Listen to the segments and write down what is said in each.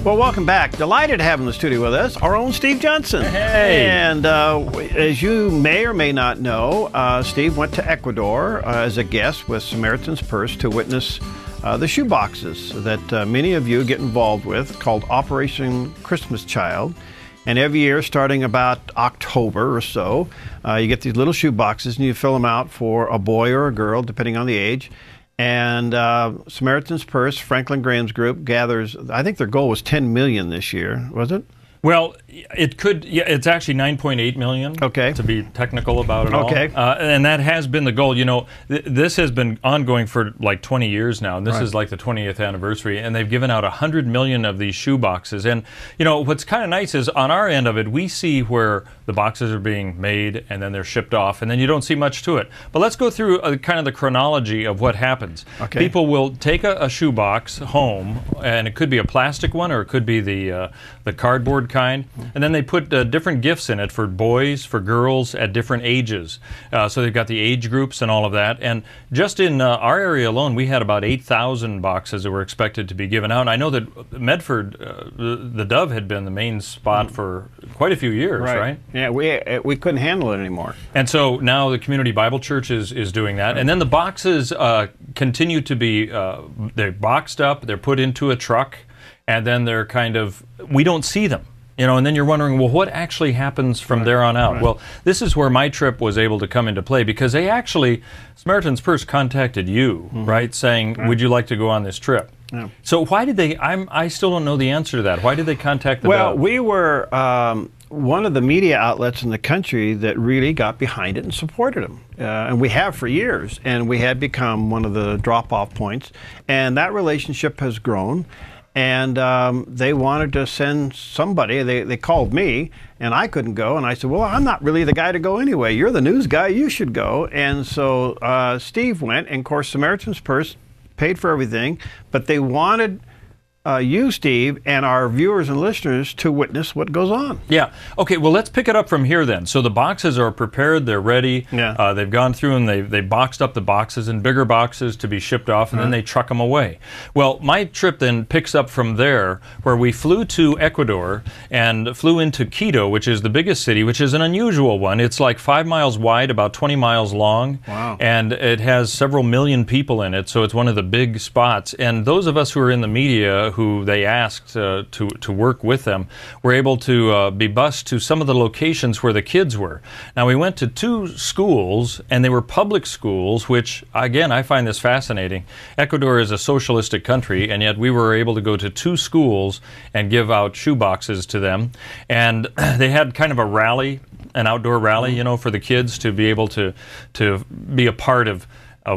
Well, welcome back. Delighted to have in the studio with us our own Steve Johnson. Hey. And as you may or may not know, Steve went to Ecuador as a guest with Samaritan's Purse to witness the shoe boxes that many of you get involved with, called Operation Christmas Child. And every year, starting about October or so, you get these little shoe boxes and you fill them out for a boy or a girl, depending on the age. And Samaritan's Purse, Franklin Graham's group, gathers, I think their goal was 10 million this year, was it? Well, it could, yeah, it's actually 9.8 million, okay, to be technical about it all. Okay. And that has been the goal. You know, this has been ongoing for like 20 years now, and this right. is like the 20th anniversary, and they've given out 100 million of these shoe boxes. And, you know, what's kind of nice is on our end of it, we see where the boxes are being made, and then they're shipped off, and then you don't see much to it. But let's go through kind of the chronology of what happens. Okay. People will take a shoe box home, and it could be a plastic one, or it could be the cardboard kind, and then they put different gifts in it for boys, for girls at different ages. So they've got the age groups and all of that. And just in our area alone, we had about 8,000 boxes that were expected to be given out. And I know that Medford, the Dove had been the main spot for quite a few years, right? Yeah, we couldn't handle it anymore. And so now the Community Bible Church is doing that. Right. And then the boxes continue to be, they're boxed up, they're put into a truck, and then they're kind of, we don't see them. You know, and then you're wondering, well, what actually happens from there on out? Right. Well, this is where my trip was able to come into play, because they actually, Samaritan's Purse contacted you, right, saying, would you like to go on this trip? Yeah. So why did they, I still don't know the answer to that. Why did they contact the Well, Dove? we were one of the media outlets in the country that really got behind it and supported them. And we have for years, and we had become one of the drop-off points. And that relationship has grown. And they wanted to send somebody. They called me, and I couldn't go. And I said, well, I'm not really the guy to go anyway. You're the news guy. You should go. And so Steve went, and of course, Samaritan's Purse paid for everything. But they wanted you, Steve, and our viewers and listeners to witness what goes on. Yeah. Okay, well, let's pick it up from here then. So the boxes are prepared, they're ready. Yeah. They've gone through and they boxed up the boxes in bigger boxes to be shipped off, and then they truck them away. Well, my trip then picks up from there, where we flew to Ecuador and flew into Quito, which is the biggest city, which is an unusual one. It's like 5 miles wide, about 20 miles long. Wow. And it has several million people in it, so it's one of the big spots. And those of us who are in the media who they asked to work with them were able to be bused to some of the locations where the kids were. Now, we went to 2 schools, and they were public schools, which, again, I find this fascinating. Ecuador is a socialistic country, and yet we were able to go to 2 schools and give out shoe boxes to them. And they had kind of a rally, an outdoor rally, you know, for the kids to be able to be a part of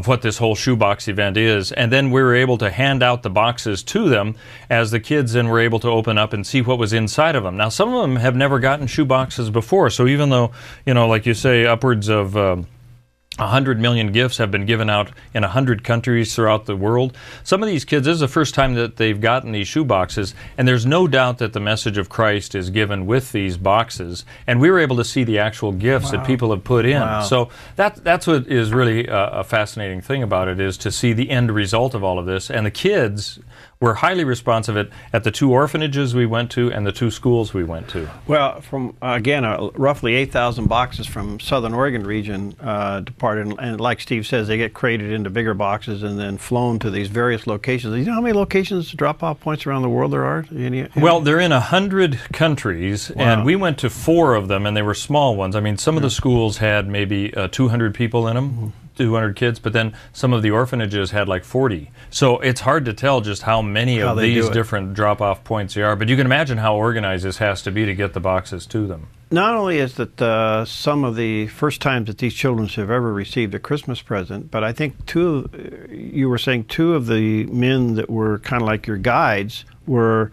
what this whole shoebox event is. And then we were able to hand out the boxes to them as the kids then were able to open up and see what was inside of them. Now, some of them have never gotten shoe boxes before, so even though, you know, like you say, upwards of 100 million gifts have been given out in 100 countries throughout the world, some of these kids, this is the first time that they've gotten these shoe boxes, and there's no doubt that the message of Christ is given with these boxes, and we were able to see the actual gifts that people have put in. Wow. So that's what is really a fascinating thing about it, is to see the end result of all of this. And the kids were highly responsive at the 2 orphanages we went to and the 2 schools we went to. Well, from, again, roughly 8,000 boxes from Southern Oregon region departed, and like Steve says, they get crated into bigger boxes and then flown to these various locations. You know how many locations, drop-off points around the world there are? Well, they're in 100 countries, and we went to 4 of them, and they were small ones. I mean, some of the schools had maybe 200 people in them. 200 kids, but then some of the orphanages had like 40. So it's hard to tell just how many of these different drop-off points there are, but you can imagine how organized this has to be to get the boxes to them. Not only is that some of the first times that these children have ever received a Christmas present, but I think you were saying 2 of the men that were kind of like your guides were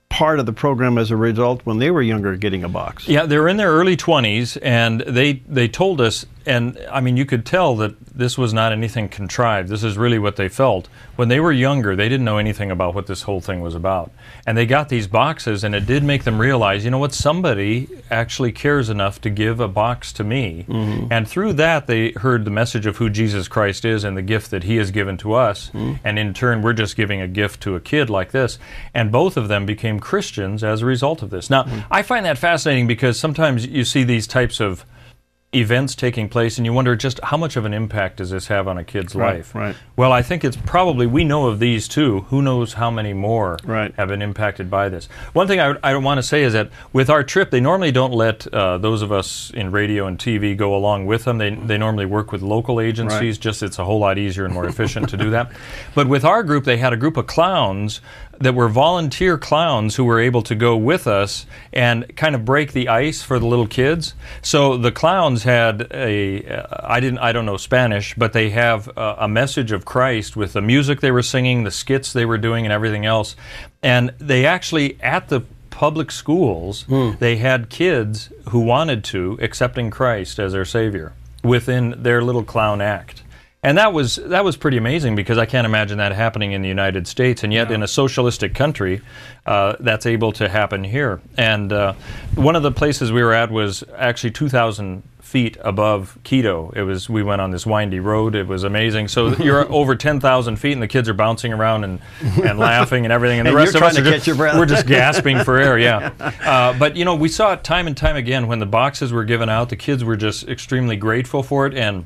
part of the program as a result when they were younger getting a box. Yeah, they were in their early 20s, and they told us, and I mean, you could tell that this was not anything contrived. This is really what they felt. When they were younger, they didn't know anything about what this whole thing was about. And they got these boxes, and it did make them realize, you know what, somebody actually cares enough to give a box to me. And through that, they heard the message of who Jesus Christ is and the gift that he has given to us. And in turn, we're just giving a gift to a kid like this. And both of them became Christians as a result of this. Now, I find that fascinating because sometimes you see these types of events taking place and you wonder just how much of an impact does this have on a kid's life. Well, I think it's probably, we know of these two, who knows how many more have been impacted by this. One thing I want to say is that with our trip, they normally don't let those of us in radio and TV go along with them. They normally work with local agencies, just it's a whole lot easier and more efficient to do that. But with our group, they had a group of clowns that were volunteer clowns who were able to go with us and kind of break the ice for the little kids. So the clowns had I don't know Spanish, but they have a message of Christ with the music they were singing, the skits they were doing, and everything else. And they actually, at the public schools, they had kids who wanted to accepting Christ as their Savior within their little clown act. And that was pretty amazing, because I can't imagine that happening in the United States, and yet in a socialistic country, that's able to happen here. And one of the places we were at was actually 2,000 feet above Quito. We went on this windy road. It was amazing. So you're over 10,000 feet, and the kids are bouncing around and laughing and everything, and the rest of us we're just gasping for air. But you know, we saw it time and time again when the boxes were given out. The kids were just extremely grateful for it, and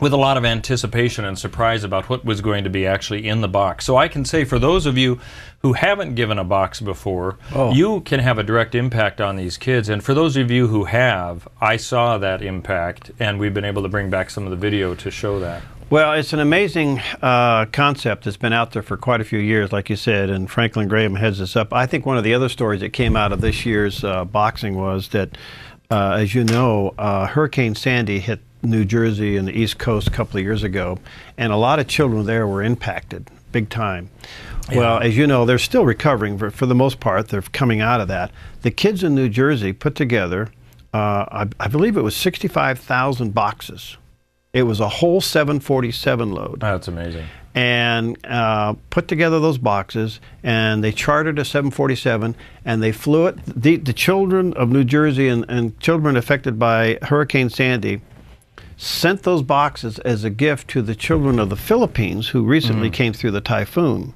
with a lot of anticipation and surprise about what was going to be actually in the box. So I can say, for those of you who haven't given a box before, you can have a direct impact on these kids. And for those of you who have, I saw that impact, and we've been able to bring back some of the video to show that. Well, it's an amazing concept that's been out there for quite a few years, like you said, and Franklin Graham heads this up. I think one of the other stories that came out of this year's boxing was that, as you know, Hurricane Sandy hit New Jersey and the East Coast a couple of years ago, and a lot of children there were impacted big time. Well, as you know, they're still recovering for the most part. They're coming out of that. The kids in New Jersey put together, I believe it was 65,000 boxes. It was a whole 747 load. That's amazing. And put together those boxes, and they chartered a 747, and they flew it. The children of New Jersey and children affected by Hurricane Sandy sent those boxes as a gift to the children of the Philippines who recently came through the typhoon.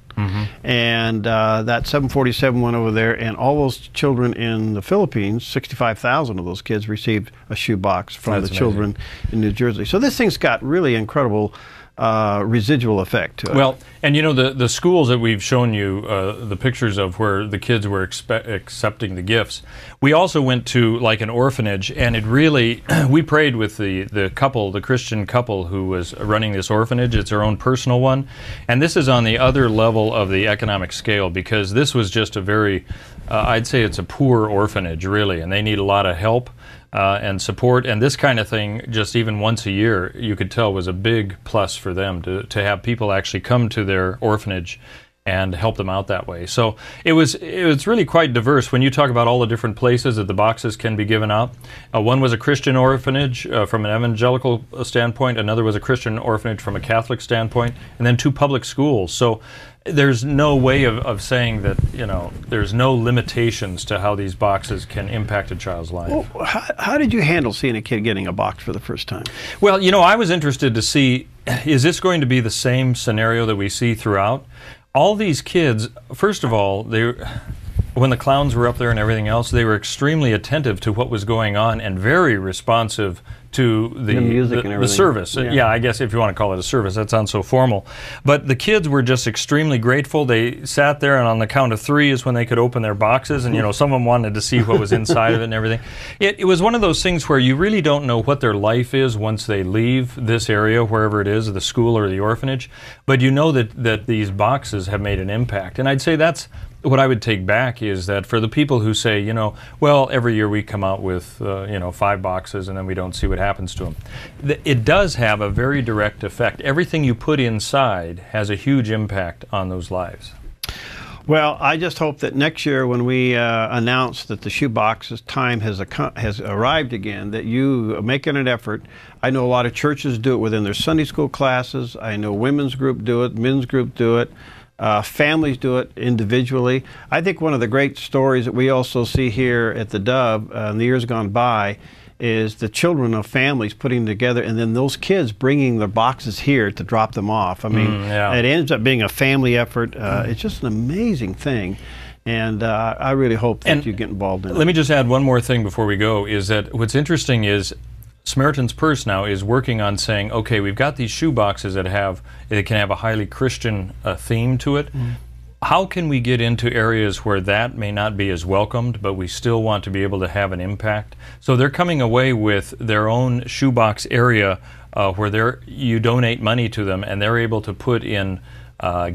And that 747 went over there, and all those children in the Philippines, 65,000 of those kids, received a shoebox from the children in New Jersey. So this thing's got really incredible residual effect to it. Well, and you know, the schools that we've shown you the pictures of where the kids were accepting the gifts, we also went to like an orphanage, and it really, we prayed with the couple, the Christian couple who was running this orphanage. It's their own personal one, and this is on the other level of the economic scale, because this was just a very, I'd say it's a poor orphanage really, and they need a lot of help and support, and this kind of thing, just even once a year, you could tell was a big plus for them to have people actually come to their orphanage and help them out that way. So it was really quite diverse. When you talk about all the different places that the boxes can be given out, one was a Christian orphanage from an evangelical standpoint, another was a Christian orphanage from a Catholic standpoint, and then 2 public schools. So there's no way of saying that, you know, there's no limitations to how these boxes can impact a child's life. Well, how did you handle seeing a kid getting a box for the first time? Well, you know, I was interested to see, is this going to be the same scenario that we see throughout? All these kids, first of all, when the clowns were up there and everything else, they were extremely attentive to what was going on and very responsive to the music and everything. The service. Yeah, I guess if you want to call it a service, that sounds so formal. But the kids were just extremely grateful. They sat there, and on the count of 3 is when they could open their boxes, and you know, some of them wanted to see what was inside of it and everything. It was one of those things where you really don't know what their life is once they leave this area, wherever it is, the school or the orphanage, but you know that these boxes have made an impact. And I'd say that's what I would take back, is that for the people who say, you know, well, every year we come out with, you know, 5 boxes and then we don't see what happens to them. It does have a very direct effect. Everything you put inside has a huge impact on those lives. Well, I just hope that next year when we announce that the shoebox's time has arrived again, that you make it an effort. I know a lot of churches do it within their Sunday school classes. I know women's group do it, men's group do it. Families do it individually. I think one of the great stories that we also see here at the Dove in the years gone by is the children of families putting together, and then those kids bringing their boxes here to drop them off. I mean, it ends up being a family effort. It's just an amazing thing, and I really hope that you get involved in it. Let me just add one more thing before we go, is that what's interesting is Samaritan's Purse now is working on saying, okay, we've got these shoe boxes that can have a highly Christian theme to it. How can we get into areas where that may not be as welcomed, but we still want to be able to have an impact? So they're coming away with their own shoebox area where you donate money to them, and they're able to put in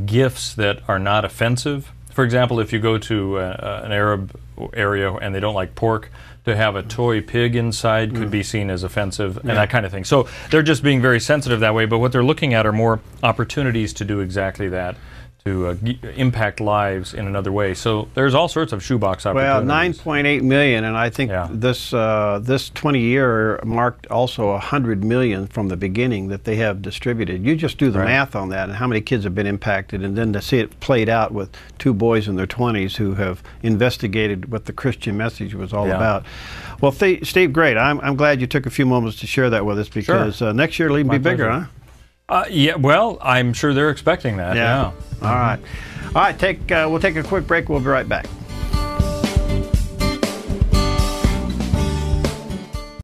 gifts that are not offensive. For example, if you go to an Arab area and they don't like pork, to have a toy pig inside could be seen as offensive, and that kind of thing. So they're just being very sensitive that way, but what they're looking at are more opportunities to do exactly that, to impact lives in another way. So there's all sorts of shoebox opportunities. Well, 9.8 million, and I think this 20-year marked also 100 million from the beginning that they have distributed. You just do the math on that and how many kids have been impacted, and then to see it played out with two boys in their 20s who have investigated what the Christian message was all about. Well, Steve, great. I'm glad you took a few moments to share that with us, because next year it'll even be bigger, huh? Yeah, well, I'm sure they're expecting that. All right. All right, we'll take a quick break. We'll be right back.